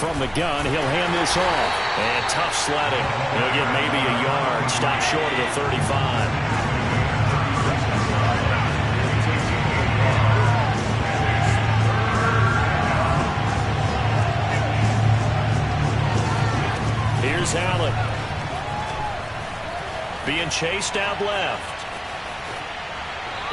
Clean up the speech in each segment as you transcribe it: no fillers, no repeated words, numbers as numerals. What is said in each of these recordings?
from the gun. He'll hand this off. And tough sledding. He'll get maybe a yard. Stop short of the 35. Here's Allen. Being chased out left.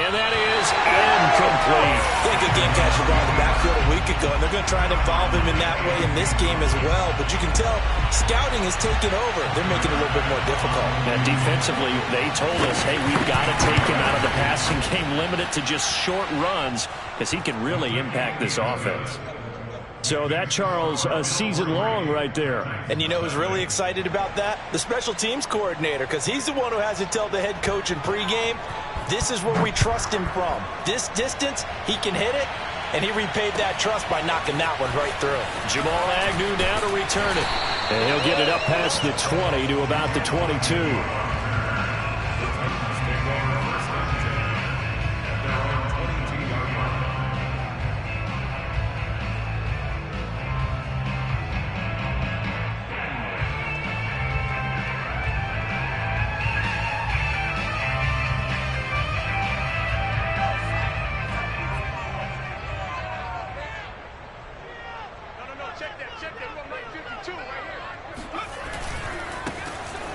And that is incomplete. Yeah, good game catching ball in the backfield a week ago, and they're going to try and involve him in that way in this game as well. But you can tell scouting is taking over. They're making it a little bit more difficult. And defensively, they told us, hey, we've got to take him out of the passing game, limit it to just short runs, because he can really impact this offense. So that, Charles, a season long right there. And you know who's really excited about that? The special teams coordinator, because he's the one who has to tell the head coach in pregame, this is where we trust him from. This distance, he can hit it, and he repaid that trust by knocking that one right through. Jamal Agnew now to return it. And he'll get it up past the 20 to about the 22.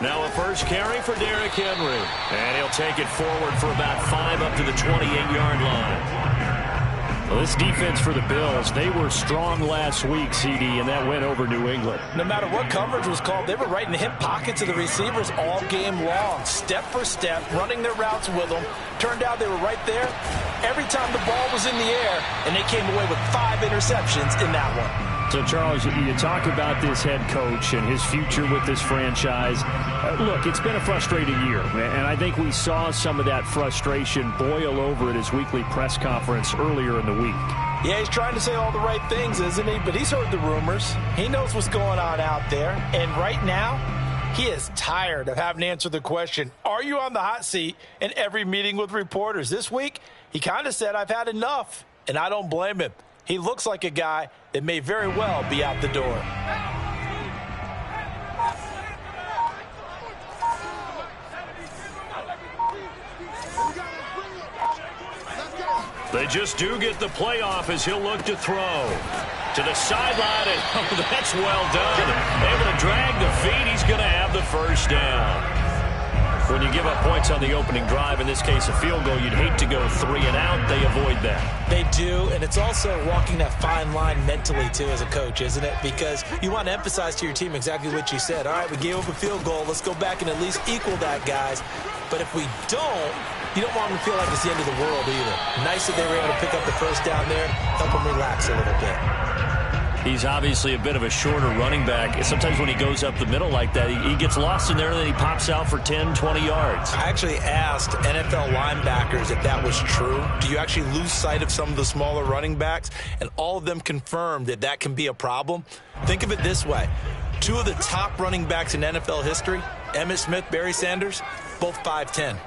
Now a first carry for Derrick Henry. And he'll take it forward for about 5 up to the 28-yard line. Well, this defense for the Bills, they were strong last week, CD, and that went over New England. No matter what coverage was called, they were right in the hip pockets of the receivers all game long, step for step, running their routes with them. Turned out they were right there every time the ball was in the air, and they came away with 5 interceptions in that one. So, Charles, you talk about this head coach and his future with this franchise. Look, it's been a frustrating year, and I think we saw some of that frustration boil over at his weekly press conference earlier in the week. Yeah, he's trying to say all the right things, isn't he? But he's heard the rumors. He knows what's going on out there. And right now, he is tired of having to answer the question, are you on the hot seat, in every meeting with reporters. This week, he kind of said, I've had enough, and I don't blame him. He looks like a guy that may very well be out the door. They just do get the playoff as he'll look to throw. To the sideline, and oh, that's well done. Able to drag the feet. He's going to have the first down. When you give up points on the opening drive, in this case a field goal, you'd hate to go 3 and out. They avoid that. They do, and it's also walking that fine line mentally, too, as a coach, isn't it? Because you want to emphasize to your team exactly what you said. All right, we gave up a field goal. Let's go back and at least equal that, guys. But if we don't, you don't want them to feel like it's the end of the world either. Nice that they were able to pick up the first down there, help them relax a little bit. He's obviously a bit of a shorter running back. Sometimes when he goes up the middle like that, he gets lost in there, and then he pops out for 10, 20 yards. I actually asked NFL linebackers if that was true. Do you actually lose sight of some of the smaller running backs? And all of them confirmed that that can be a problem. Think of it this way. 2 of the top running backs in NFL history, Emmitt Smith, Barry Sanders, both 5'10".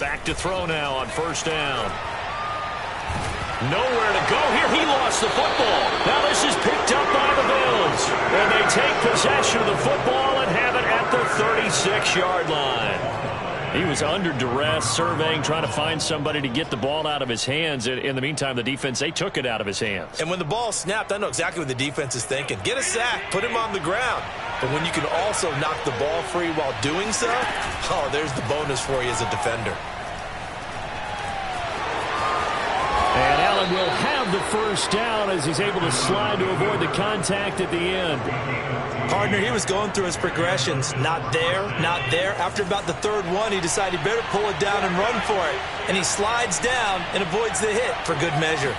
Back to throw now on first down. Nowhere to go here. He lost the football. Now this is picked up by the Bills. And they take possession of the football and have it at the 36-yard line. He was under duress, surveying, trying to find somebody to get the ball out of his hands. In the meantime, the defense, they took it out of his hands. And when the ball snapped, I know exactly what the defense is thinking. Get a sack, put him on the ground. But when you can also knock the ball free while doing so, oh, there's the bonus for you as a defender. And Allen will have the first down as he's able to slide to avoid the contact at the end. Partner, he was going through his progressions. Not there, not there. After about the third one, he decided he better pull it down and run for it. And he slides down and avoids the hit for good measure.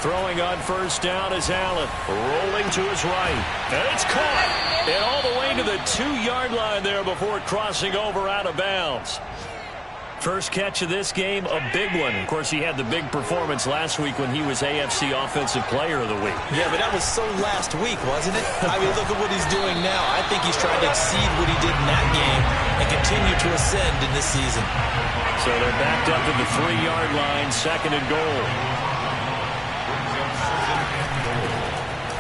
Throwing on first down is Allen. Rolling to his right. And it's caught. And all the way to the 2-yard line there before crossing over out of bounds. First catch of this game, a big one. Of course, he had the big performance last week when he was AFC Offensive Player of the Week. Yeah, but that was so last week, wasn't it? I mean, look at what he's doing now. I think he's trying to exceed what he did in that game and continue to ascend in this season. So they're backed up to the 3-yard line, 2nd and goal.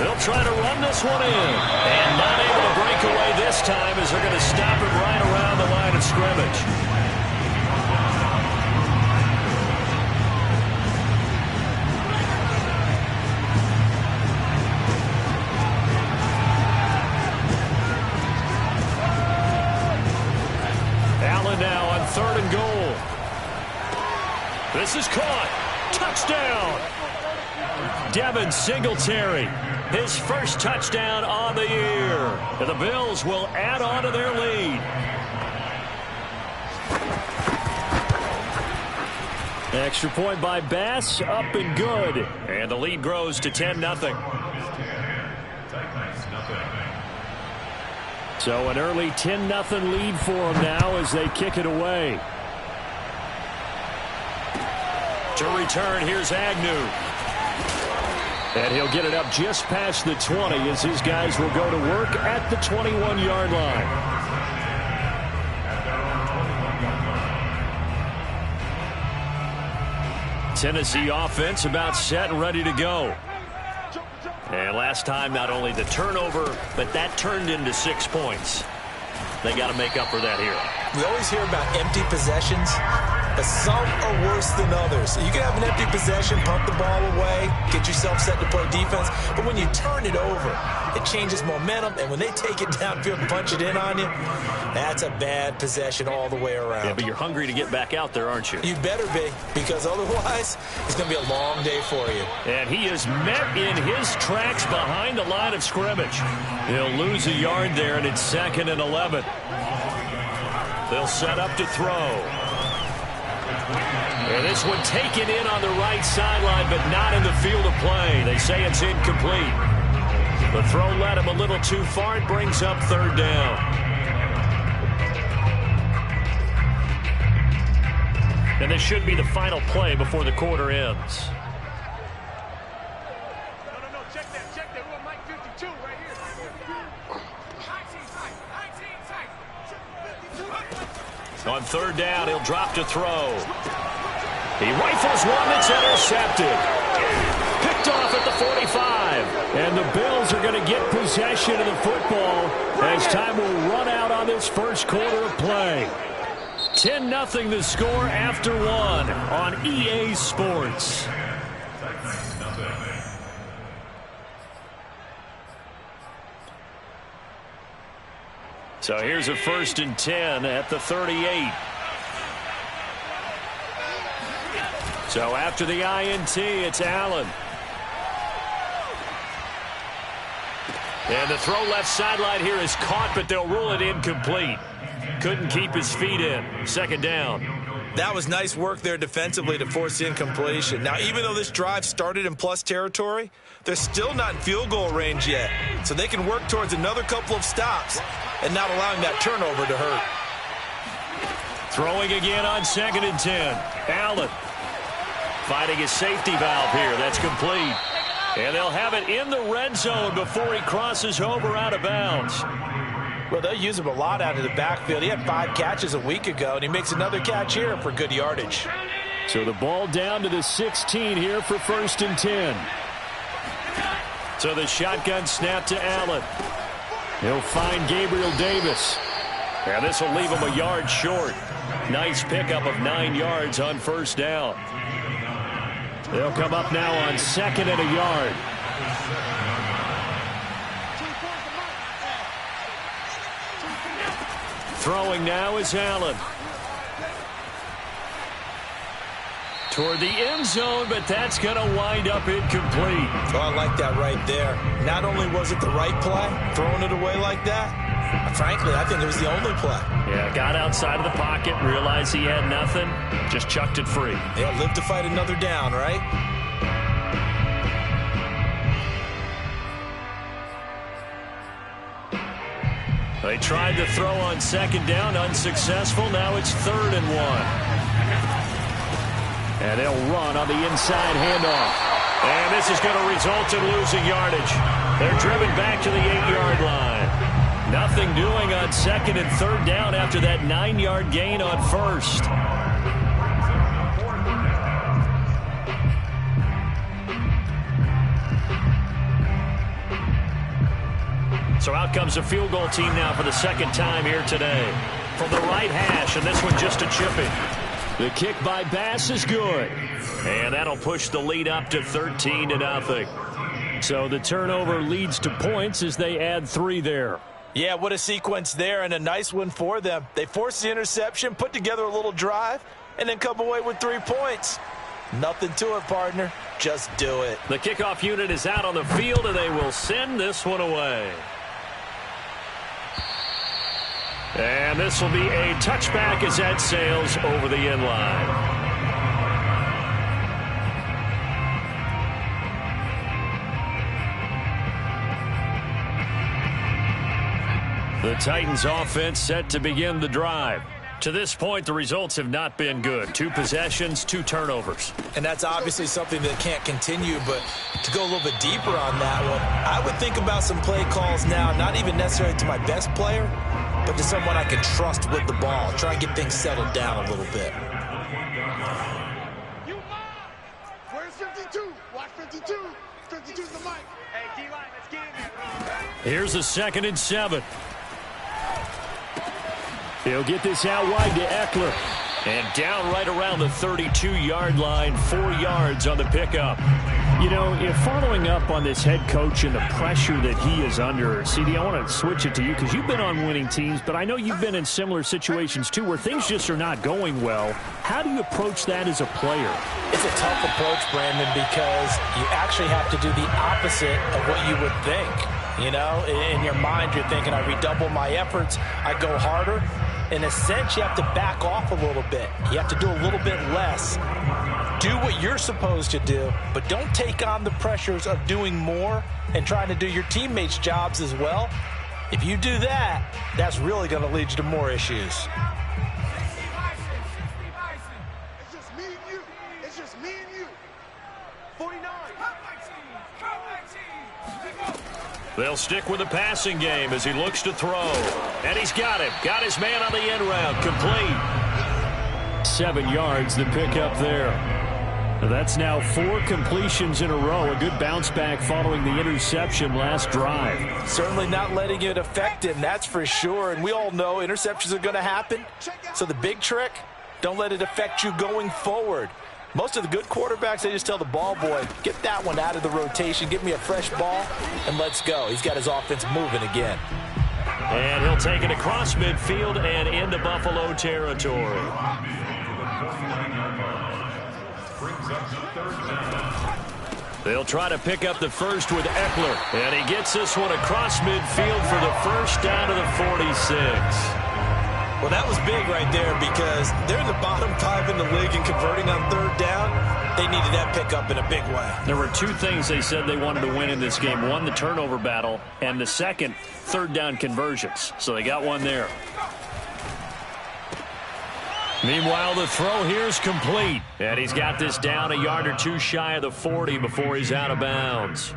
They'll try to run this one in. And not able to break away this time as they're going to stop it right around the line of scrimmage. Now on 3rd and goal. This is caught. Touchdown. Devin Singletary. His first touchdown on the year. And the Bills will add on to their lead. Extra point by Bass. Up and good. And the lead grows to 10-0. So an early 10-0 lead for them now as they kick it away. To return, here's Agnew. And he'll get it up just past the 20 as his guys will go to work at the 21-yard line. Tennessee offense about set and ready to go. And last time, not only the turnover, but that turned into 6 points. They got to make up for that here. We always hear about empty possessions, but some are worse than others. You can have an empty possession, pump the ball away, get yourself set to play defense, but when you turn it over, it changes momentum, and when they take it downfield and punch it in on you, that's a bad possession all the way around. Yeah, but you're hungry to get back out there, aren't you? You better be, because otherwise, it's going to be a long day for you. And he is met in his tracks behind the line of scrimmage. He'll lose a yard there, and it's 2nd and 11. They'll set up to throw. And this one taken in on the right sideline, but not in the field of play. They say it's incomplete. The throw led him a little too far. It brings up 3rd down. And this should be the final play before the quarter ends. No, check that. We're on Mike 52 right here. On 3rd down, he'll drop to throw. He rifles one that's intercepted. Picked off at the 45. And the Bills are going to get possession of the football as time will run out on this first quarter of play. 10-0 the score after 1 on EA Sports. So here's a 1st and 10 at the 38. So after the INT, it's Allen. And the throw left sideline here is caught, but they'll rule it incomplete. Couldn't keep his feet in. 2nd down. That was nice work there defensively to force the incompletion. Now, even though this drive started in plus territory, they're still not in field goal range yet. So they can work towards another couple of stops and not allowing that turnover to hurt. Throwing again on 2nd and 10. Allen finding his safety valve here. That's complete. And they'll have it in the red zone before he crosses over out of bounds. Well, they'll use him a lot out of the backfield. He had 5 catches a week ago, and he makes another catch here for good yardage. So the ball down to the 16 here for 1st and 10. So the shotgun snap to Allen. He'll find Gabriel Davis. And this will leave him a yard short. Nice pickup of 9 yards on 1st down. They'll come up now on 2nd and a yard. Throwing now is Allen. Toward the end zone, but that's going to wind up incomplete. Oh, I like that right there. Not only was it the right play, throwing it away like that, frankly, I think it was the only play. Yeah, got outside of the pocket, realized he had nothing, just chucked it free. Yeah, live to fight another down, right? They tried to throw on 2nd down, unsuccessful. Now it's 3rd and 1. And they'll run on the inside handoff. And this is going to result in losing yardage. They're driven back to the 8-yard line. Nothing doing on 2nd and 3rd down after that 9-yard gain on 1st. So out comes a field goal team now for the 2nd time here today. From the right hash, and this one just a chipping. The kick by Bass is good. And that'll push the lead up to 13-0. So the turnover leads to points as they add 3 there. Yeah, what a sequence there, and a nice one for them. They forced the interception, put together a little drive, and then come away with 3 points. Nothing to it, partner. Just do it. The kickoff unit is out on the field, and they will send this one away. And this will be a touchback as that sails over the end line. The Titans offense set to begin the drive. To this point, the results have not been good. 2 possessions, 2 turnovers. And that's obviously something that can't continue, but to go a little bit deeper on that one, I would think about some play calls now, not even necessarily to my best player, but to someone I can trust with the ball. Try and get things settled down a little bit. Where's 52? Watch 52. 52's the mic. Hey, D-line, let's get in there. Here's a 2nd and 7. He'll get this out wide to Eckler. And down right around the 32-yard line, 4 yards on the pickup. You know, if following up on this head coach and the pressure that he is under, CD, I want to switch it to you because you've been on winning teams, but I know you've been in similar situations too where things just are not going well. How do you approach that as a player? It's a tough approach, Brandon, because you actually have to do the opposite of what you would think. You know, in your mind, you're thinking, I redouble my efforts, I go harder. In a sense, you have to back off a little bit. You have to do a little bit less. Do what you're supposed to do, but don't take on the pressures of doing more and trying to do your teammates' jobs as well. If you do that, that's really going to lead you to more issues. It's just me and you. It's just me and you. 49. They'll stick with the passing game as he looks to throw. And he's got him. Got his man on the end round. Complete. 7 yards to pick up there. That's now 4 completions in a row. A good bounce back following the interception last drive. Certainly not letting it affect him, that's for sure. And we all know interceptions are going to happen. So the big trick, don't let it affect you going forward. Most of the good quarterbacks, they just tell the ball boy, get that one out of the rotation, give me a fresh ball, and let's go. He's got his offense moving again. And he'll take it across midfield and into Buffalo territory. They'll try to pick up the first with Eckler. And he gets this one across midfield for the first down to the 46. Well, that was big right there because they're in the bottom 5 in the league and converting on 3rd down. They needed that pickup in a big way. There were 2 things they said they wanted to win in this game. One, the turnover battle, and the second, 3rd down conversions. So they got one there. Meanwhile, the throw here is complete. And he's got this down a yard or 2 shy of the 40 before he's out of bounds.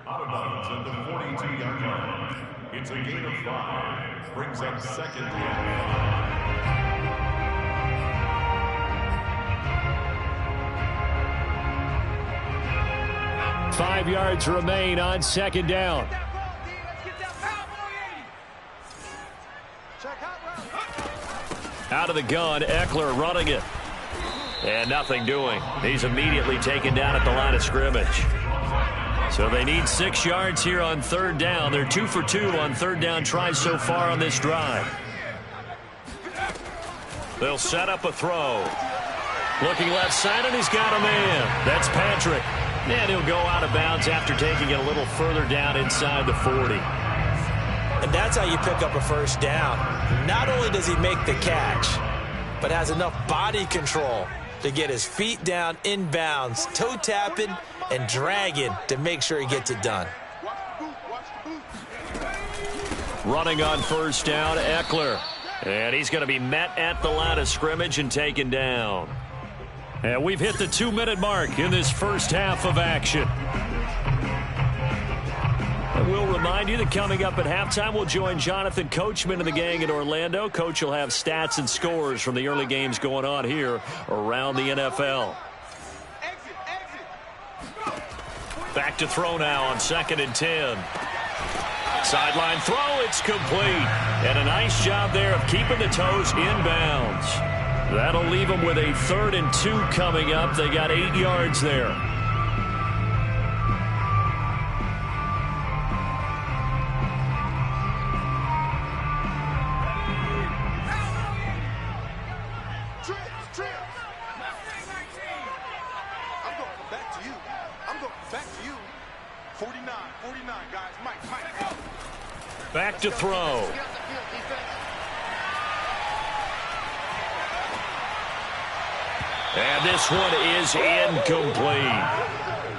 Out of bounds at the 42-yard line. It's a gain of 5. Brings up 2nd down. 5 yards remain on 2nd down. Out of the gun, Eckler running it. And nothing doing. He's immediately taken down at the line of scrimmage. So they need 6 yards here on 3rd down. They're 2 for 2 on 3rd down tries so far on this drive. They'll set up a throw. Looking left side, and he's got a man. That's Patrick. And he'll go out of bounds after taking it a little further down inside the 40. And that's how you pick up a first down. Not only does he make the catch, but has enough body control to get his feet down inbounds, toe tapping and dragging to make sure he gets it done. Running on first down, Eckler. And he's going to be met at the line of scrimmage and taken down. And we've hit the 2-minute mark in this first half of action. And we'll remind you that coming up at halftime, we'll join Jonathan Coachman and the gang in Orlando. Coach will have stats and scores from the early games going on here around the NFL. Back to throw now on 2nd and 10. Sideline throw, it's complete. And a nice job there of keeping the toes inbounds. That'll leave them with a 3rd and 2 coming up. They got 8 yards there. Back to throw. And this one is incomplete.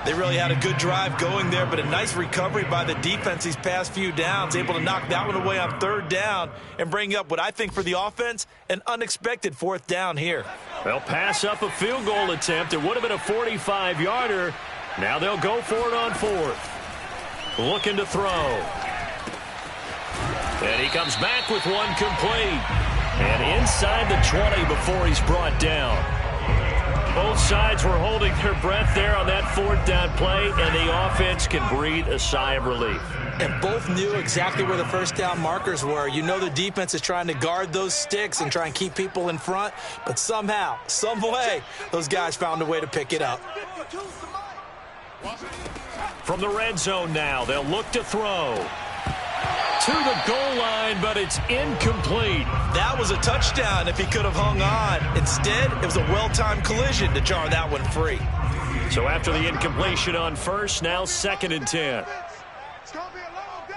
They really had a good drive going there, but a nice recovery by the defense these past few downs, able to knock that one away on 3rd down and bring up what I think for the offense, an unexpected 4th down here. They'll pass up a field goal attempt. It would have been a 45-yarder. Now they'll go for it on 4th. Looking to throw. And he comes back with one complete. And inside the 20 before he's brought down. Both sides were holding their breath there on that 4th down play, and the offense can breathe a sigh of relief. And both knew exactly where the 1st down markers were. You know the defense is trying to guard those sticks and try and keep people in front, but somehow, some way, those guys found a way to pick it up. From the red zone now, they'll look to throw. To the goal line, but it's incomplete. That was a touchdown if he could have hung on. Instead, it was a well-timed collision to jar that one free. So after the incompletion on 1st, now 2nd and 10. It's going to be a long day.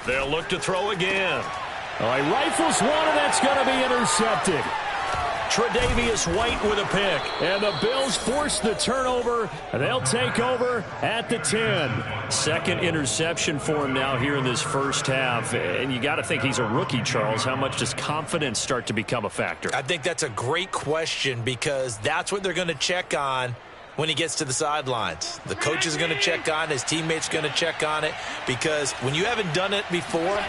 They'll look to throw again. Oh, he rifles one, and that's going to be intercepted. Tre'Davious White with a pick. And the Bills force the turnover. They'll take over at the 10. 2nd interception for him now here in this first half. And you got to think he's a rookie, Charles. How much does confidence start to become a factor? I think that's a great question because that's what they're going to check on when he gets to the sidelines. The coach is going to check on it. His teammates are going to check on it because when you haven't done it before,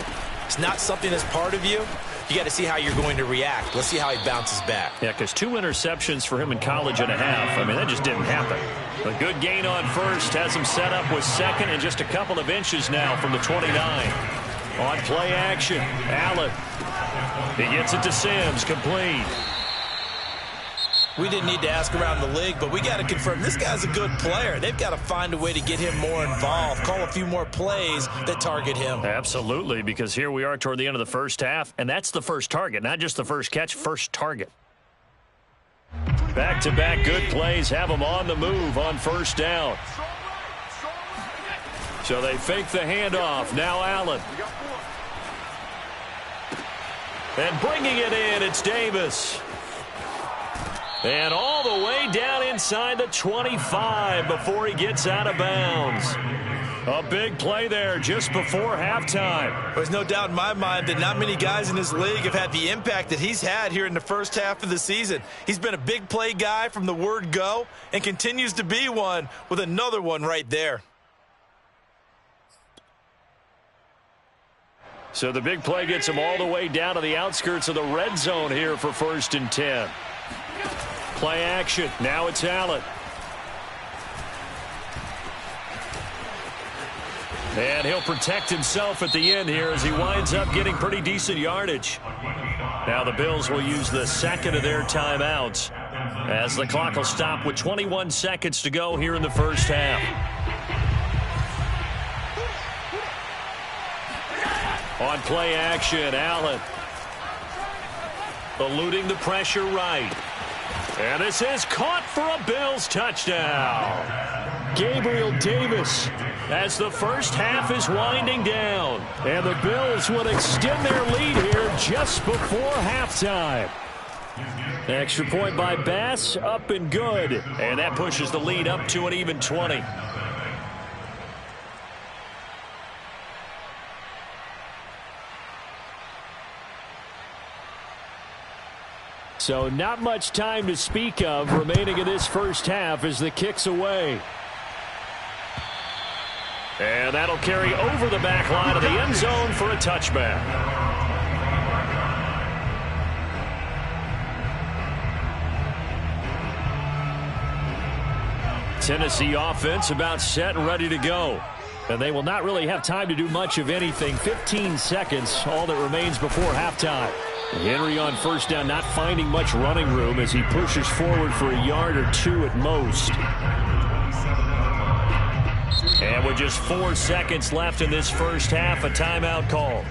it's not something that's part of you. You got to see how you're going to react. Let's see how he bounces back. Yeah, because 2 interceptions for him in college and a half. I mean, that just didn't happen. A good gain on 1st has him set up with 2nd and just a couple of inches now from the 29. On play action, Allen. He gets it to Sims, complete. We didn't need to ask around the league, but we got to confirm this guy's a good player. They've got to find a way to get him more involved, call a few more plays that target him. Absolutely, because here we are toward the end of the first half, and that's the first target, not just the first catch, first target. Back-to-back good plays have them on the move on 1st down. So they fake the handoff. Now Allen. And bringing it in, it's Davis. And all the way down inside the 25 before he gets out of bounds. A big play there just before halftime. There's no doubt in my mind that not many guys in this league have had the impact that he's had here in the first half of the season. He's been a big play guy from the word go and continues to be one with another one right there. So the big play gets him all the way down to the outskirts of the red zone here for 1st and 10. Play action. Now it's Allen. And he'll protect himself at the end here as he winds up getting pretty decent yardage. Now the Bills will use the 2nd of their timeouts as the clock will stop with 21 seconds to go here in the first half. On play action, Allen. Eluding the pressure right. And this is caught for a Bills touchdown. Gabriel Davis as the first half is winding down. And the Bills will extend their lead here just before halftime. Extra point by Bass, up and good. And that pushes the lead up to an even 20. So not much time to speak of remaining in this first half as the kick's away. And that'll carry over the back line of the end zone for a touchback. Tennessee offense about set and ready to go. And they will not really have time to do much of anything. 15 seconds, all that remains before halftime. Henry on first down, not finding much running room as he pushes forward for a yard or two at most. And with just 4 seconds left in this first half, a timeout call.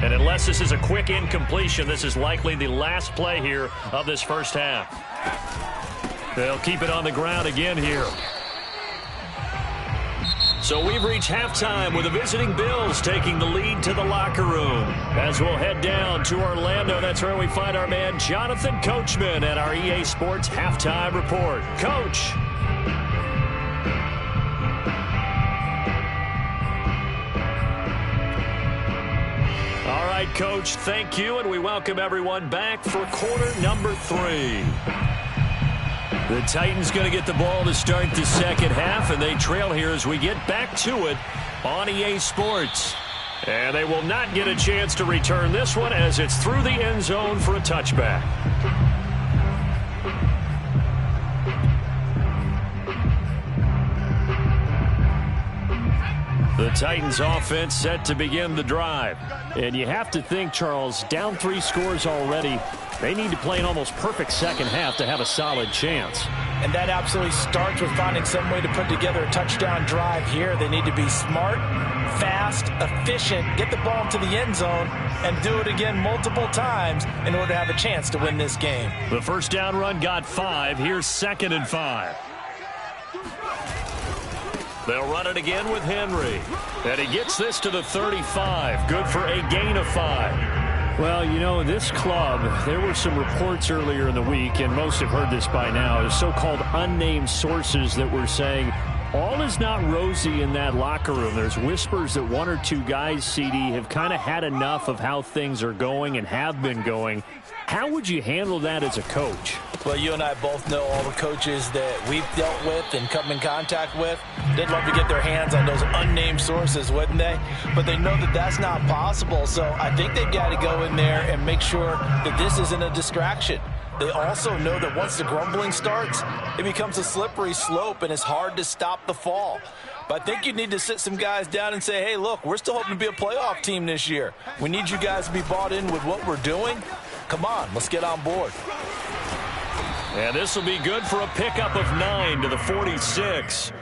And unless this is a quick incompletion, this is likely the last play here of this first half. They'll keep it on the ground again here. So we've reached halftime with the visiting Bills taking the lead to the locker room. As we'll head down to Orlando, that's where we find our man Jonathan Coachman at our EA Sports Halftime Report. Coach. All right, Coach, thank you, and we welcome everyone back for quarter number 3. The Titans going to get the ball to start the second half, and they trail here as we get back to it on EA Sports. And they will not get a chance to return this one as it's through the end zone for a touchback. The Titans offense set to begin the drive. And you have to think, Charles, down 3 scores already. They need to play an almost perfect second half to have a solid chance. And that absolutely starts with finding some way to put together a touchdown drive here. They need to be smart, fast, efficient, get the ball to the end zone, and do it again multiple times in order to have a chance to win this game. The first down run got 5. Here's 2nd and 5. They'll run it again with Henry. And he gets this to the 35. Good for a gain of 5. Well, you know, this club, there were some reports earlier in the week, and most have heard this by now, is so-called unnamed sources that were saying all is not rosy in that locker room. There's whispers that 1 or 2 guys, CD, have kind of had enough of how things are going and have been going. How would you handle that as a coach? Well, you and I both know all the coaches that we've dealt with and come in contact with. They'd love to get their hands on those unnamed sources, wouldn't they? But they know that that's not possible, so I think they've got to go in there and make sure that this isn't a distraction. They also know that once the grumbling starts, it becomes a slippery slope, and it's hard to stop the fall. But I think you need to sit some guys down and say, hey, look, we're still hoping to be a playoff team this year. We need you guys to be bought in with what we're doing. Come on, let's get on board. And this will be good for a pickup of 9 to the 46.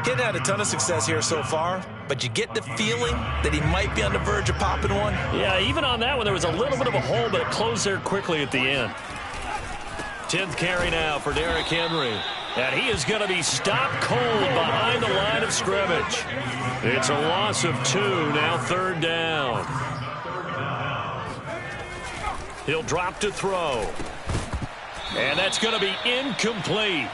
Kid had a ton of success here so far, but you get the feeling that he might be on the verge of popping one. Yeah, even on that one, there was a little bit of a hole, but it closed there quickly at the end. 10th carry now for Derrick Henry. And he is going to be stopped cold behind the line of scrimmage. It's a loss of 2, now 3rd down. He'll drop to throw. And that's going to be incomplete.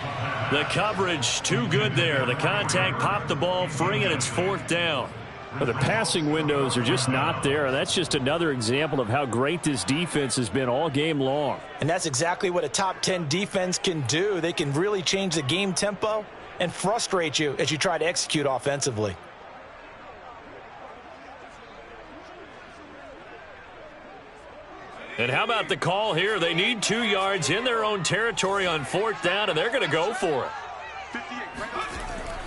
The coverage too good there. The contact popped the ball free, and it's 4th down. Well, the passing windows are just not there. That's just another example of how great this defense has been all game long. And that's exactly what a top 10 defense can do. They can really change the game tempo and frustrate you as you try to execute offensively. And how about the call here? They need 2 yards in their own territory on 4th down, and they're going to go for it.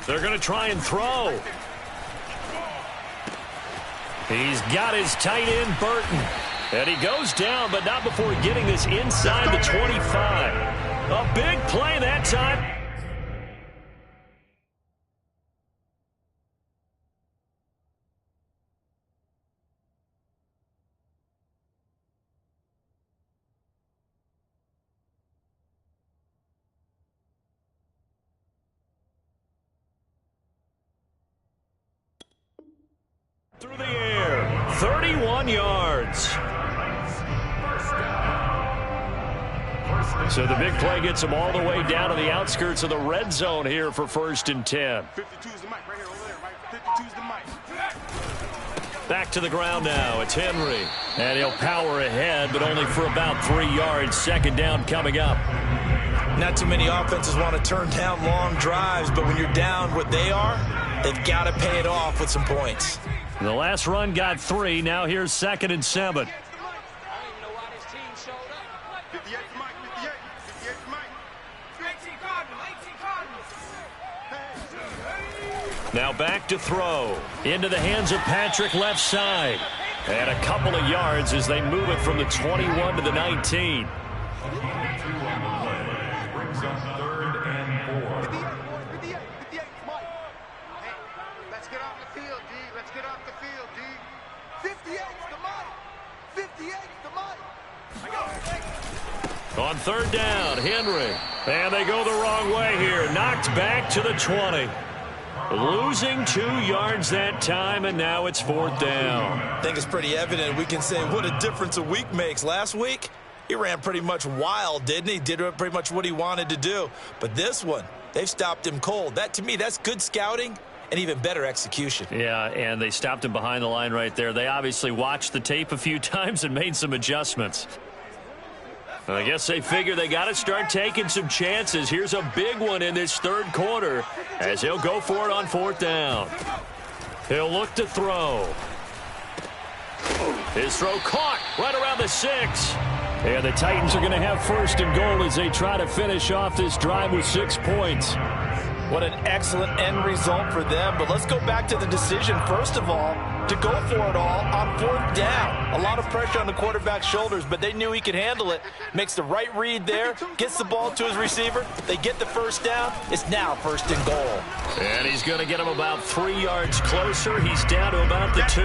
They're going to try and throw. He's got his tight end, Burton. And he goes down, but not before getting this inside the 25. A big play that time. Through the air, 31 yards. So the big play gets them all the way down to the outskirts of the red zone here for 1st and 10. 52 is the mic right here over there. Back to the ground now. It's Henry. And he'll power ahead, but only for about 3 yards. Second down coming up. Not too many offenses want to turn down long drives, but when you're down what they are, they've got to pay it off with some points. The last run got 3. Now here's 2nd and 7. Now back to throw. Into the hands of Patrick left side. And a couple of yards as they move it from the 21 to the 19. Brings up 3rd and 4. Let's get off the field, D. Let's get off the field, D. 58's the money. 58's the money. On 3rd down, Henry. And they go the wrong way here. Knocked back to the 20. Losing 2 yards that time, and now it's 4th down. I think it's pretty evident. We can say what a difference a week makes. Last week, he ran pretty much wild, didn't he? Did pretty much what he wanted to do. But this one, they've stopped him cold. That, to me, that's good scouting and even better execution. Yeah, and they stopped him behind the line right there. They obviously watched the tape a few times and made some adjustments. I guess they figure they got to start taking some chances. Here's a big one in this 3rd quarter as he'll go for it on 4th down. He'll look to throw. His throw caught right around the 6. And the Titans are going to have 1st and goal as they try to finish off this drive with 6 points. What an excellent end result for them. But let's go back to the decision, first of all, to go for it all on 4th down. A lot of pressure on the quarterback's shoulders, but they knew he could handle it. Makes the right read there, gets the ball to his receiver. They get the 1st down. It's now 1st and goal. And he's going to get him about 3 yards closer. He's down to about the 2.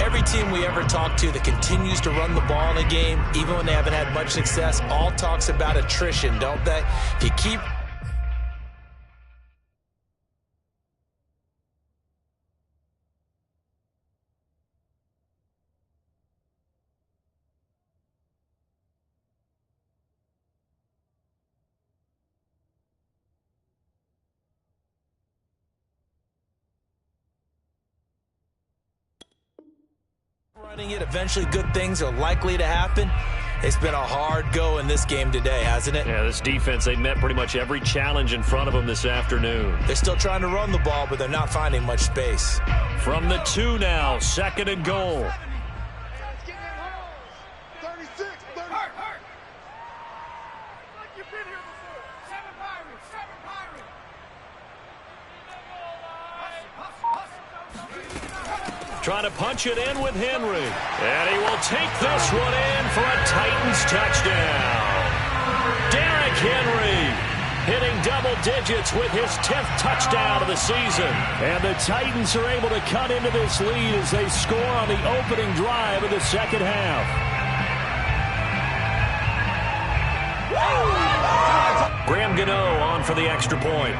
Every team we ever talk to that continues to run the ball in a game, even when they haven't had much success, all talks about attrition, don't they? If you keep running it, eventually good things are likely to happen. It's been a hard go in this game today, hasn't it? Yeah, this defense, they met pretty much every challenge in front of them this afternoon. They're still trying to run the ball, but they're not finding much space. From the 2 now, 2nd and goal. 36, 30. Hurt. Like you've been here before. 7 Pirates. Trying to punch it in with Henry. And he will take this one in for a Titans touchdown. Derrick Henry hitting double digits with his 10th touchdown of the season. And the Titans are able to cut into this lead as they score on the opening drive of the 2nd half. Graham Gano on for the extra point.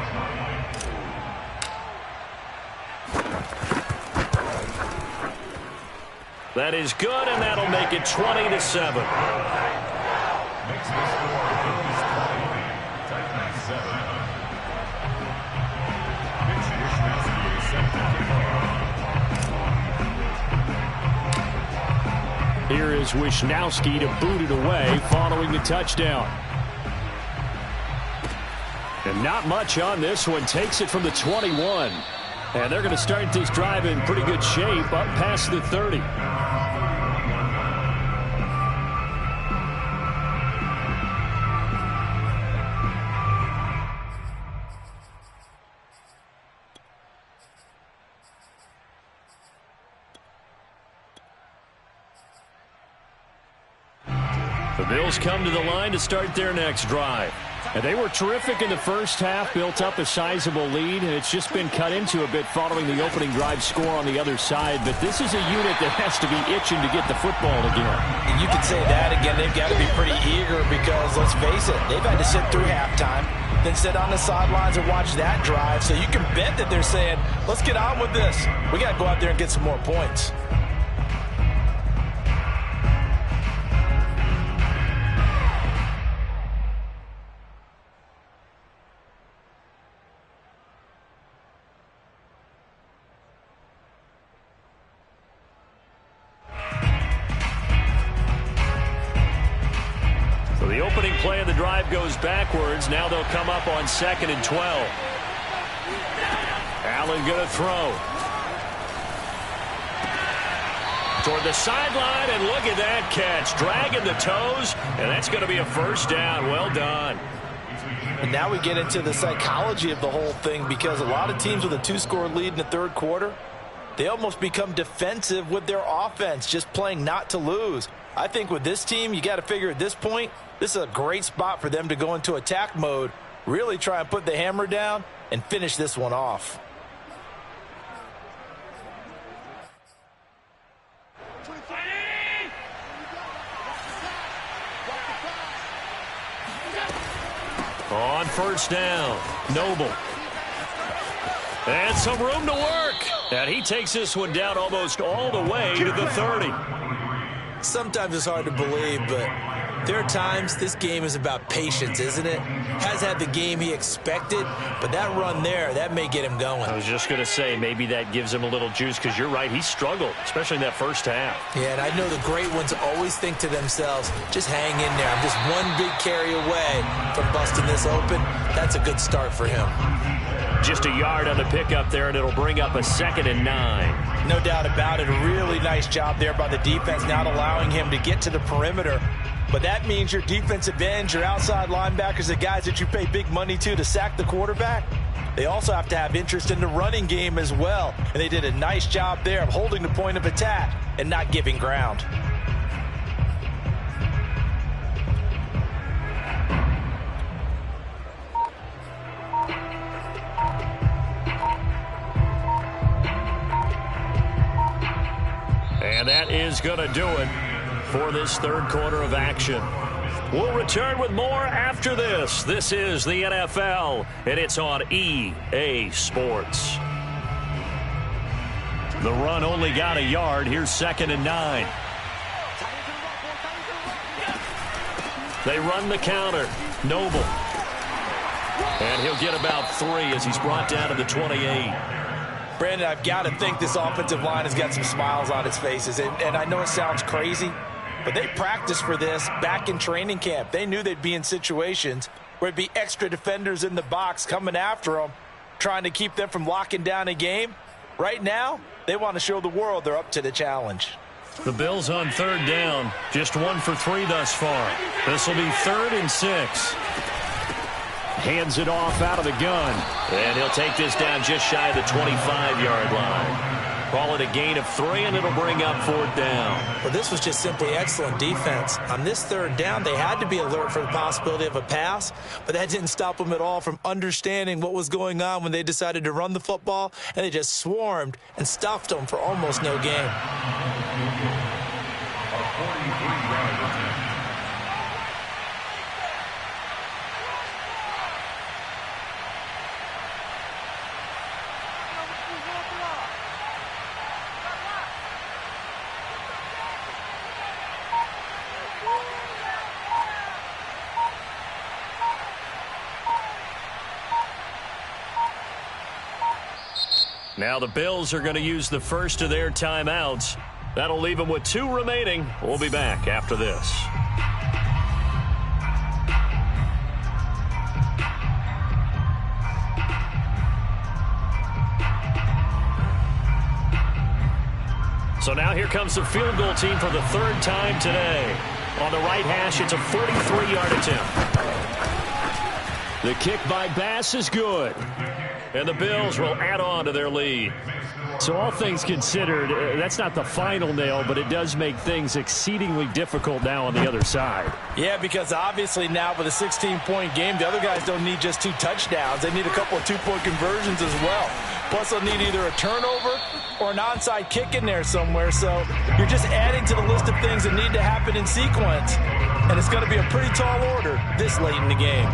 That is good, and that'll make it 20-7. Makes the score Bills 20, Titans 7. Here is Wishnowski to boot it away following the touchdown. And not much on this one. Takes it from the 21. And they're going to start this drive in pretty good shape up past the 30. The Bills come to the line to start their next drive. And they were terrific in the first half, built up a sizable lead, and it's just been cut into a bit following the opening drive score on the other side. But this is a unit that has to be itching to get the football again. You could say that again. They've got to be pretty eager because, let's face it, they've had to sit through halftime, then sit on the sidelines and watch that drive. So you can bet that they're saying, let's get on with this. We got to go out there and get some more points. The opening play of the drive goes backwards. Now they'll come up on 2nd and 12. Allen going to throw. Toward the sideline, and look at that catch. Dragging the toes, and that's going to be a first down. Well done. And now we get into the psychology of the whole thing, because a lot of teams with a 2-score lead in the third quarter, they almost become defensive with their offense, just playing not to lose. I think with this team, you got to figure at this point, this is a great spot for them to go into attack mode, really try and put the hammer down and finish this one off. On first down, Noble. And some room to work. And he takes this one down almost all the way to the 30. Sometimes it's hard to believe, but there are times this game is about patience, isn't it? Has had the game he expected, but that run there, that may get him going. I was just going to say, maybe that gives him a little juice, because you're right, he struggled, especially in that first half. Yeah, and I know the great ones always think to themselves, just hang in there. I'm just one big carry away from busting this open. That's a good start for him. Just a yard on the pickup there, and it'll bring up a 2nd and 9. No doubt about it. A really nice job there by the defense, not allowing him to get to the perimeter. But that means your defensive ends, your outside linebackers, the guys that you pay big money to sack the quarterback, they also have to have interest in the running game as well. And they did a nice job there of holding the point of attack and not giving ground. And that is going to do it for this third quarter of action. We'll return with more after this. This is the NFL, and it's on EA Sports. The run only got a yard. Here's 2nd and 9. They run the counter. Noble. And he'll get about 3 as he's brought down to the 28. Brandon, I've got to think this offensive line has got some smiles on its faces. And I know it sounds crazy, but they practiced for this back in training camp. They knew they'd be in situations where it'd be extra defenders in the box coming after them, trying to keep them from locking down a game. Right now, they want to show the world they're up to the challenge. The Bills on 3rd down, just 1 for 3 thus far. This will be 3rd and 6. Hands it off out of the gun. And he'll take this down just shy of the 25-yard line. Call it a gain of 3, and it'll bring up 4th down. Well, this was just simply excellent defense. On this 3rd down, they had to be alert for the possibility of a pass, but that didn't stop them at all from understanding what was going on when they decided to run the football, and they just swarmed and stuffed them for almost no gain. Now the Bills are going to use the first of their timeouts. That'll leave them with 2 remaining. We'll be back after this. So now here comes the field goal team for the 3rd time today. On the right hash, it's a 43-yard attempt. The kick by Bass is good. And the Bills will add on to their lead. So all things considered, that's not the final nail, but it does make things exceedingly difficult now on the other side. Yeah, because obviously now with a 16-point game, the other guys don't need just 2 touchdowns. They need a couple of 2-point conversions as well. Plus they'll need either a turnover or an onside kick in there somewhere. So you're just adding to the list of things that need to happen in sequence. And it's going to be a pretty tall order this late in the game.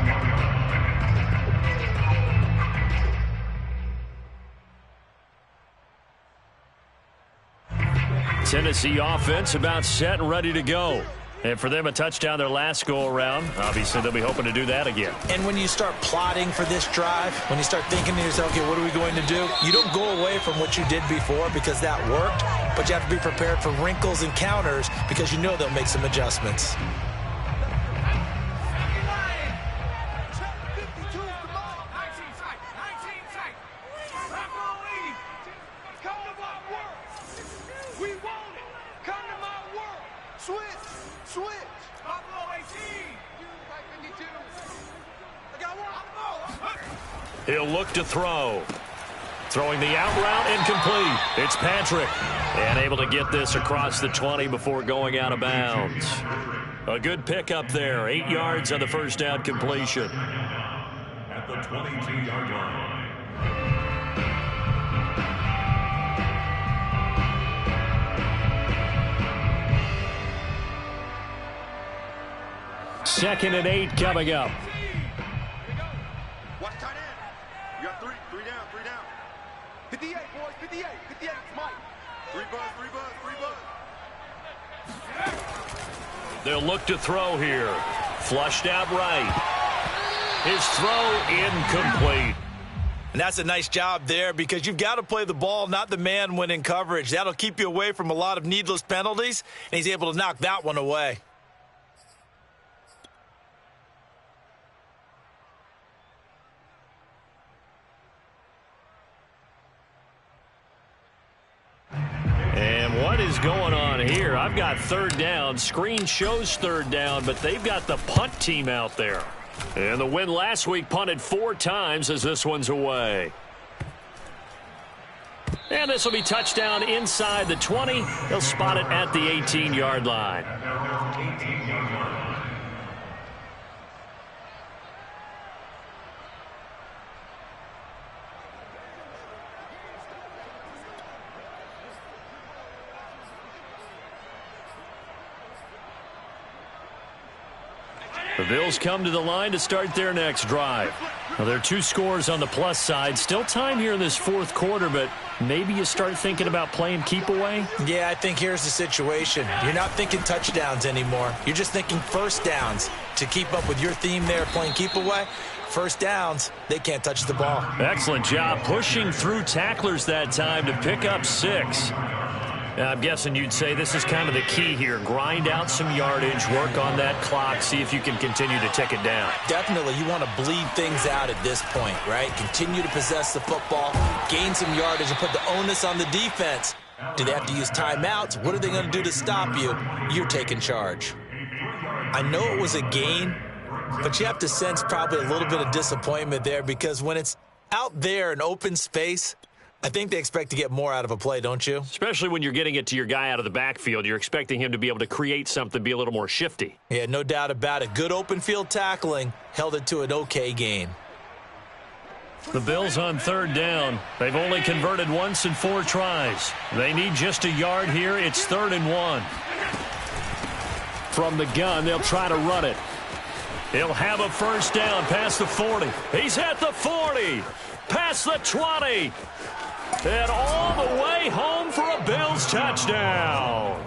Tennessee offense about set and ready to go. And for them, a touchdown their last go-around. Obviously, they'll be hoping to do that again. And when you start plotting for this drive, when you start thinking to yourself, okay, what are we going to do? You don't go away from what you did before because that worked, but you have to be prepared for wrinkles and counters because you know they'll make some adjustments. switch. Buffalo 18. I got one. He'll look to throw. Throwing the out route, incomplete. It's Patrick. And able to get this across the 20 before going out of bounds. A good pickup there. 8 yards on the first down completion. At the 22-yard line. Second and 8 coming up. Watch tight end. You got three down. 58, boys, 58, it's Mike. Three buzz. They'll look to throw here. Flushed out right. His throw incomplete. And that's a nice job there because you've got to play the ball, not the man when in coverage. That'll keep you away from a lot of needless penalties, and he's able to knock that one away. And what is going on here? I've got third down. Screen shows third down, but they've got the punt team out there. And the win last week punted 4 times as this one's away. And this will be touchdown inside the 20. They'll spot it at the 18-yard line. The Bills come to the line to start their next drive. Now, there are 2 scores on the plus side. Still time here in this fourth quarter, but maybe you start thinking about playing keep away? Yeah, I think here's the situation. You're not thinking touchdowns anymore. You're just thinking first downs. To keep up with your theme there, playing keep away, first downs, they can't touch the ball. Excellent job pushing through tacklers that time to pick up 6. I'm guessing you'd say this is kind of the key here. Grind out some yardage, work on that clock, see if you can continue to tick it down. Definitely, you want to bleed things out at this point, right? Continue to possess the football, gain some yardage, and put the onus on the defense. Do they have to use timeouts? What are they going to do to stop you? You're taking charge. I know it was a gain, but you have to sense probably a little bit of disappointment there because when it's out there in open space, I think they expect to get more out of a play, don't you? Especially when you're getting it to your guy out of the backfield. You're expecting him to be able to create something, be a little more shifty. Yeah, no doubt about it. Good open field tackling held it to an okay gain. The Bills on third down. They've only converted once in 4 tries. They need just a yard here. It's 3rd and 1. From the gun, they'll try to run it. He'll have a first down past the 40. He's at the 40. Past the 20. And all the way home for a Bills touchdown.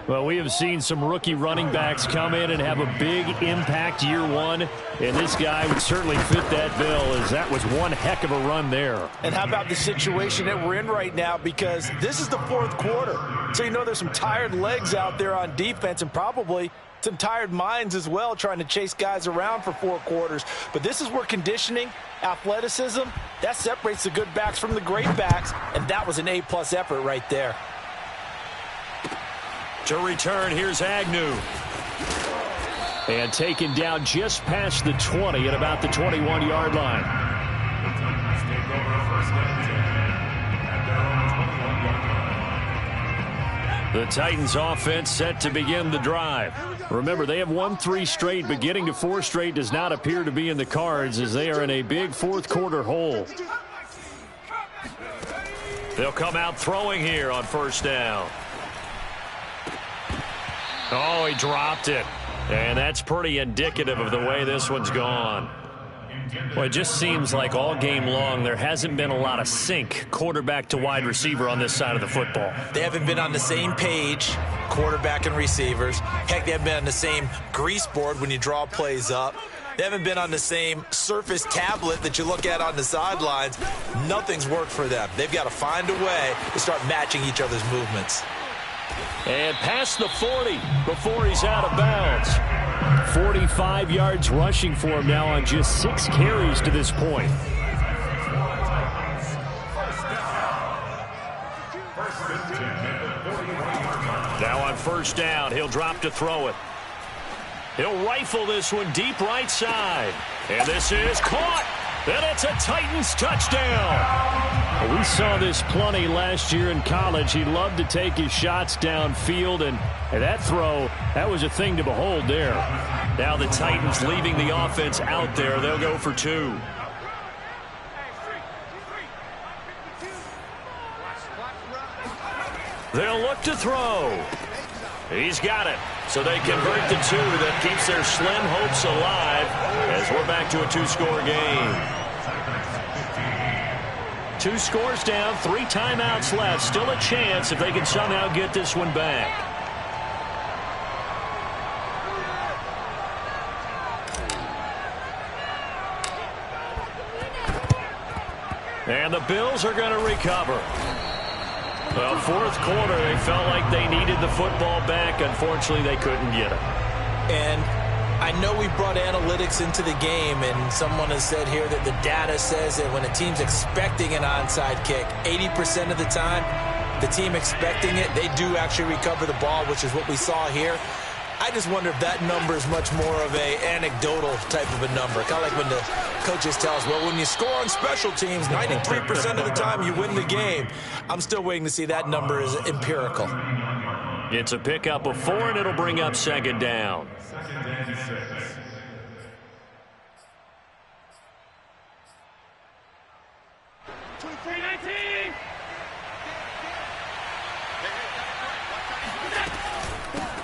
Well, we have seen some rookie running backs come in and have a big impact year one, and this guy would certainly fit that bill, as that was one heck of a run there. And how about the situation that we're in right now, because this is the fourth quarter. So you know there's some tired legs out there on defense and probably some tired minds as well trying to chase guys around for 4 quarters. But this is where conditioning, athleticism, that separates the good backs from the great backs, and that was an A-plus effort right there. To return, here's Agnew. And taken down just past the 20 at about the 21-yard line. The Titans offense set to begin the drive. Remember, they have won 3 straight, but getting to 4 straight does not appear to be in the cards as they are in a big fourth quarter hole. They'll come out throwing here on first down. Oh, he dropped it. And that's pretty indicative of the way this one's gone. Well, it just seems like all game long there hasn't been a lot of sync quarterback to wide receiver on this side of the football. They haven't been on the same page, quarterback and receivers. Heck, they haven't been on the same grease board when you draw plays up. They haven't been on the same surface tablet that you look at on the sidelines. Nothing's worked for them. They've got to find a way to start matching each other's movements. And past the 40 before he's out of bounds. 45 yards rushing for him now on just 6 carries to this point. Now on first down, he'll drop to throw it. He'll rifle this one deep right side. And this is caught. And it's a Titans touchdown. We saw this plenty last year in college. He loved to take his shots downfield, and that throw, that was a thing to behold there. Now the Titans leaving the offense out there. They'll go for 2. They'll look to throw. He's got it. So they convert the 2. That keeps their slim hopes alive as we're back to a 2-score game. 2 scores down, 3 timeouts left. Still a chance if they can somehow get this one back. And the Bills are going to recover. Well, fourth quarter, they felt like they needed the football back. Unfortunately, they couldn't get it. And I know we brought analytics into the game, and someone has said here that the data says that when a team's expecting an onside kick, 80% of the time, the team expecting it, they do actually recover the ball, which is what we saw here. I just wonder if that number is much more of a anecdotal type of a number. Kind of like when the coaches tell us, well, when you score on special teams, 93% of the time you win the game. I'm still waiting to see that number is empirical. It's a pickup of 4, and it'll bring up second down. Second and 6.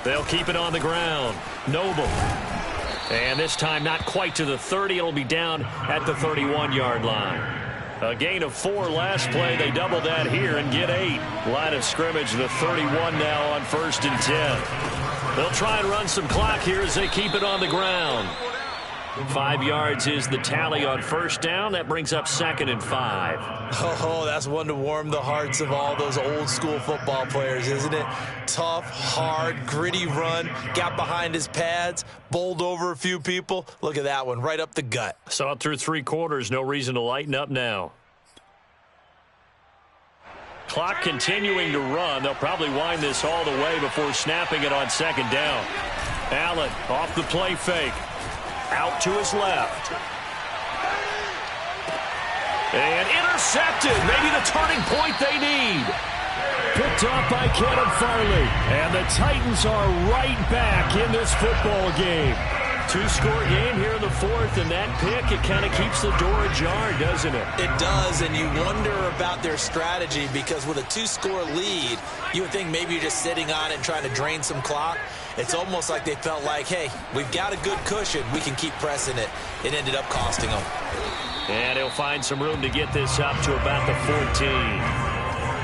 They'll keep it on the ground. Noble. And this time not quite to the 30. It'll be down at the 31-yard line. A gain of 4 last play. They double that here and get 8. Line of scrimmage, the 31 now on 1st and 10. They'll try and run some clock here as they keep it on the ground. 5 yards is the tally on first down. That brings up 2nd and 5. Oh, that's one to warm the hearts of all those old school football players, isn't it? Tough, hard, gritty run. Got behind his pads, bowled over a few people. Look at that one, right up the gut. Saw it through 3 quarters. No reason to lighten up now. Clock continuing to run. They'll probably wind this all the way before snapping it on 2nd down. Allen off the play fake. Out to his left. And intercepted. Maybe the turning point they need. Picked off by Kenneth Farley. And the Titans are right back in this football game. 2-score game here in the 4th, and that pick, it kind of keeps the door ajar, doesn't it? It does, and you wonder about their strategy because with a 2-score lead, you would think maybe you're just sitting on it and trying to drain some clock. It's almost like they felt like, hey, we've got a good cushion. We can keep pressing it. It ended up costing them. And he'll find some room to get this up to about the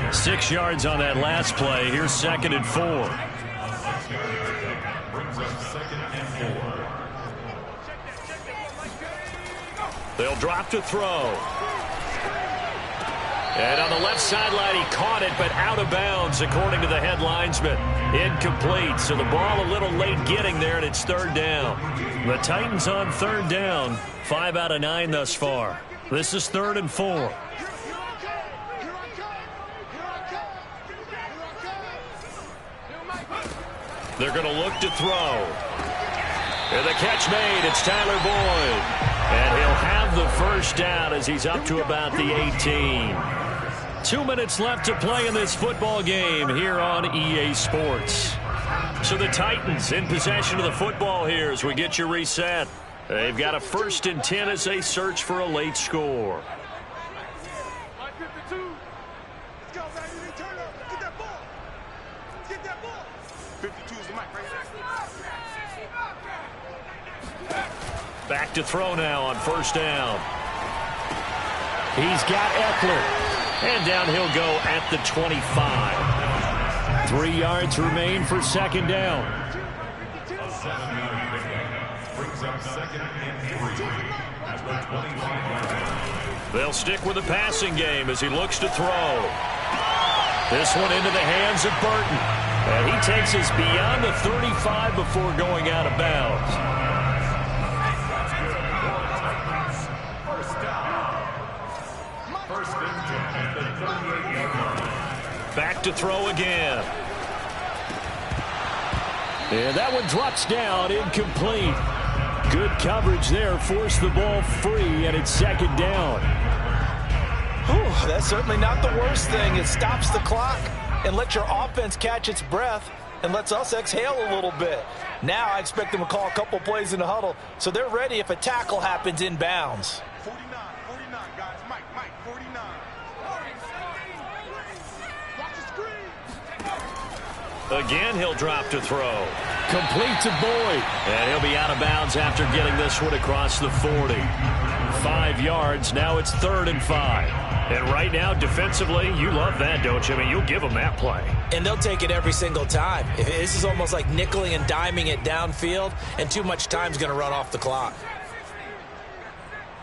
14. 6 yards on that last play. Here's 2nd and 4. Brings up 2nd and 4. They'll drop to throw. And on the left sideline, he caught it, but out of bounds, according to the head linesman. Incomplete, so the ball a little late getting there, and it's 3rd down. The Titans on 3rd down, 5 out of 9 thus far. This is 3rd and 4. They're going to look to throw. And the catch made. It's Tyler Boyd. And he'll have the first down as he's up to about the 18. 2 minutes left to play in this football game here on EA Sports. So the Titans in possession of the football here as we get you reset. They've got a 1st and 10 as they search for a late score. Back to throw now on 1st down. He's got Eckler. And down he'll go at the 25. 3 yards remain for 2nd down. A 7-yard pickup brings up 2nd and 3 at the 25. They'll stick with the passing game as he looks to throw. This one into the hands of Burton. And he takes us beyond the 35 before going out of bounds. Back to throw again. And that one drops down, incomplete. Good coverage there, forced the ball free, and it's second down. Whew, that's certainly not the worst thing. It stops the clock and lets your offense catch its breath and lets us exhale a little bit. Now I expect them to call a couple plays in the huddle so they're ready if a tackle happens inbounds. 49, guys. Mike, 49. Watch the screen. Again, he'll drop to throw. Complete to Boyd. And he'll be out of bounds after getting this one across the 40. 5 yards. Now it's 3rd and 5. And right now, defensively, you love that, don't you? I mean, you'll give them that play. And they'll take it every single time. This is almost like nickeling and diming it downfield, and too much time's going to run off the clock.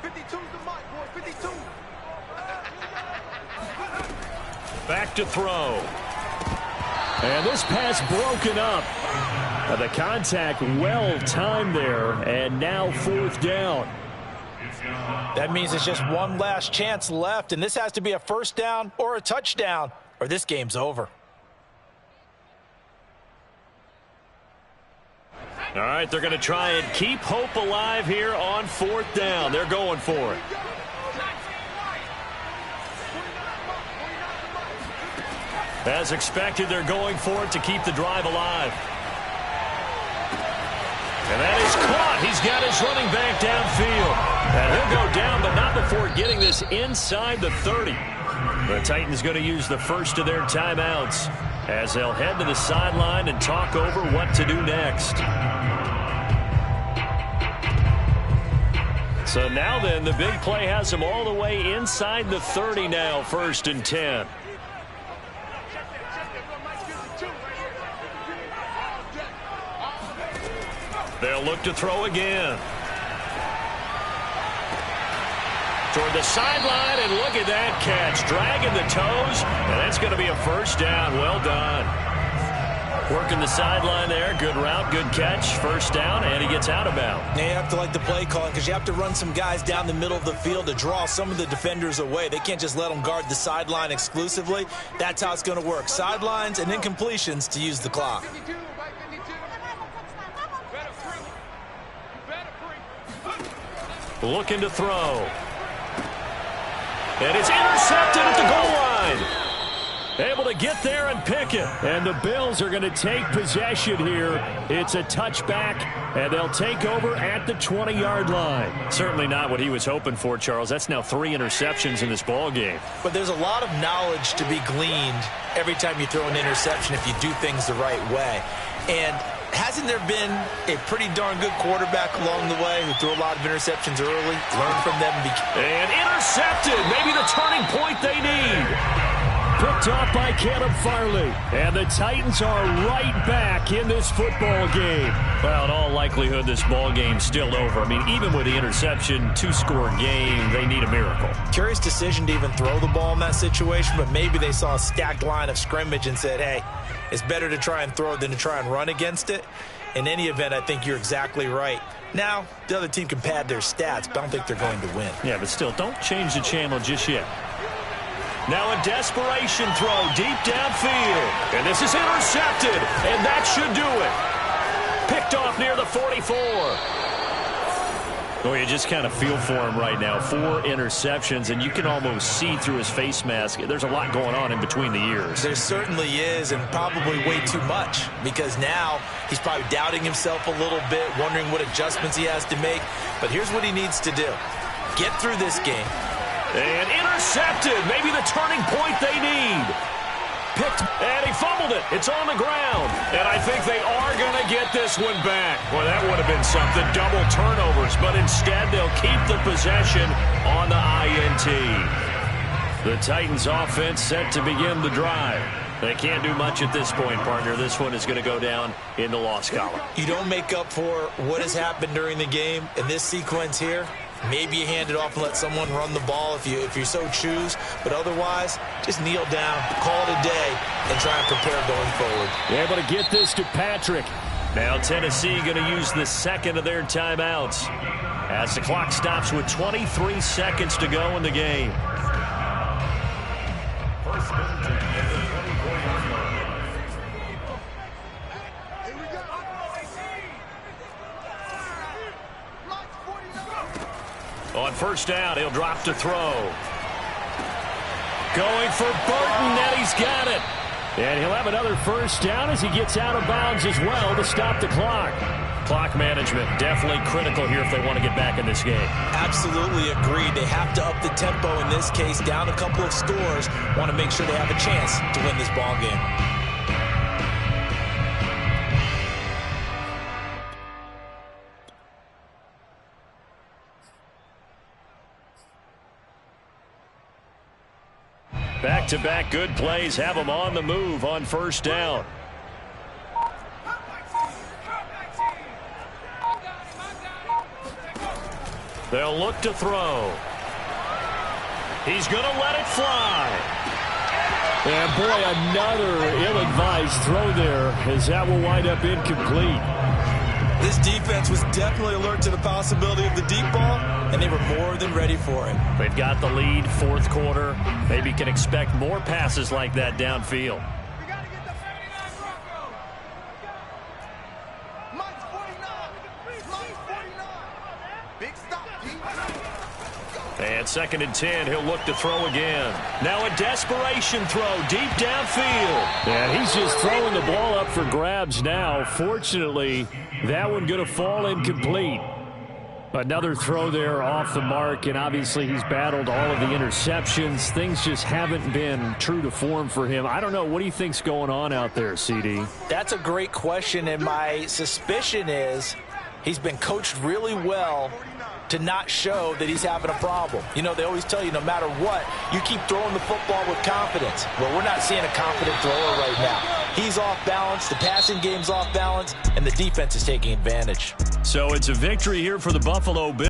52's the mic, boy. 52. Back to throw. And this pass broken up. The contact well timed there, and now 4th down. That means it's just one last chance left, and this has to be a first down or a touchdown, or this game's over. All right, they're going to try and keep hope alive here on 4th down. They're going for it. As expected, they're going for it to keep the drive alive. And that is caught. He's got his running back downfield. And he'll go down, but not before getting this inside the 30. The Titans going to use the first of their timeouts as they'll head to the sideline and talk over what to do next. So now then, the big play has them all the way inside the 30 now, 1st and 10. They'll look to throw again. Toward the sideline, and look at that catch. Dragging the toes, and that's going to be a first down. Well done. Working the sideline there. Good route, good catch. First down, and he gets out of bounds. You have to like the play calling because you have to run some guys down the middle of the field to draw some of the defenders away. They can't just let them guard the sideline exclusively. That's how it's going to work. Sidelines and incompletions to use the clock. Looking to throw. And it's intercepted at the goal line. Able to get there and pick it. And the Bills are going to take possession here. It's a touchback, and they'll take over at the 20-yard line. Certainly not what he was hoping for, Charles. That's now 3 interceptions in this ball game. But there's a lot of knowledge to be gleaned every time you throw an interception if you do things the right way. And hasn't there been a pretty darn good quarterback along the way who threw a lot of interceptions early? Learn from them. And intercepted. Maybe the turning point they need. Picked off by Caleb Farley. And the Titans are right back in this football game. Well, in all likelihood, this ball game's still over. I mean, even with the interception, 2-score game, they need a miracle. Curious decision to even throw the ball in that situation, but maybe they saw a stacked line of scrimmage and said, hey, it's better to try and throw than to try and run against it. In any event, I think you're exactly right. Now, the other team can pad their stats, but I don't think they're going to win. Yeah, but still, don't change the channel just yet. Now a desperation throw deep downfield. And this is intercepted. And that should do it. Picked off near the 44. Oh, you just kind of feel for him right now. 4 interceptions, and you can almost see through his face mask. There's a lot going on in between the ears. There certainly is, and probably way too much, because now he's probably doubting himself a little bit, wondering what adjustments he has to make. But here's what he needs to do. Get through this game. And intercepted. Maybe the turning point they need. Picked, and he fumbled it. It's on the ground. And I think they are going to get this one back. Boy, that would have been something. Double turnovers. But instead, they'll keep the possession on the INT. The Titans offense set to begin the drive. They can't do much at this point, partner. This one is going to go down in the loss column. You don't make up for what has happened during the game in this sequence here. Maybe you hand it off and let someone run the ball if you so choose. But otherwise, just kneel down, call it a day, and try and prepare going forward. Able to get this to Patrick. Now Tennessee going to use the second of their timeouts as the clock stops with 23 seconds to go in the game. First and 10 at the 24-yard line. Here we go. On first down, he'll drop to throw. Going for Burton, and he's got it. And he'll have another first down as he gets out of bounds as well to stop the clock. Clock management definitely critical here if they want to get back in this game. Absolutely agreed. They have to up the tempo in this case, down a couple of scores. Want to make sure they have a chance to win this ball game. Back-to-back good plays have them on the move on first down. They'll look to throw. He's going to let it fly. And boy, another ill-advised throw there as that will wind up incomplete. This defense was definitely alert to the possibility of the deep ball, and they were more than ready for it. They've got the lead, fourth quarter. Maybe can expect more passes like that downfield. We got to get the 39 Bronco. Mike's 49. Mike's 49. Big stop, Pete. And 2nd and 10, he'll look to throw again. Now a desperation throw deep downfield. And he's just throwing the ball up for grabs now. Fortunately, that one going to fall incomplete. Another throw there off the mark, and obviously he's battled all of the interceptions. Things just haven't been true to form for him. I don't know. What do you think's going on out there, CD? That's a great question, and my suspicion is he's been coached really well to not show that he's having a problem. You know, they always tell you no matter what, you keep throwing the football with confidence. Well, we're not seeing a confident thrower right now. He's off balance, the passing game's off balance, and the defense is taking advantage. So it's a victory here for the Buffalo Bills.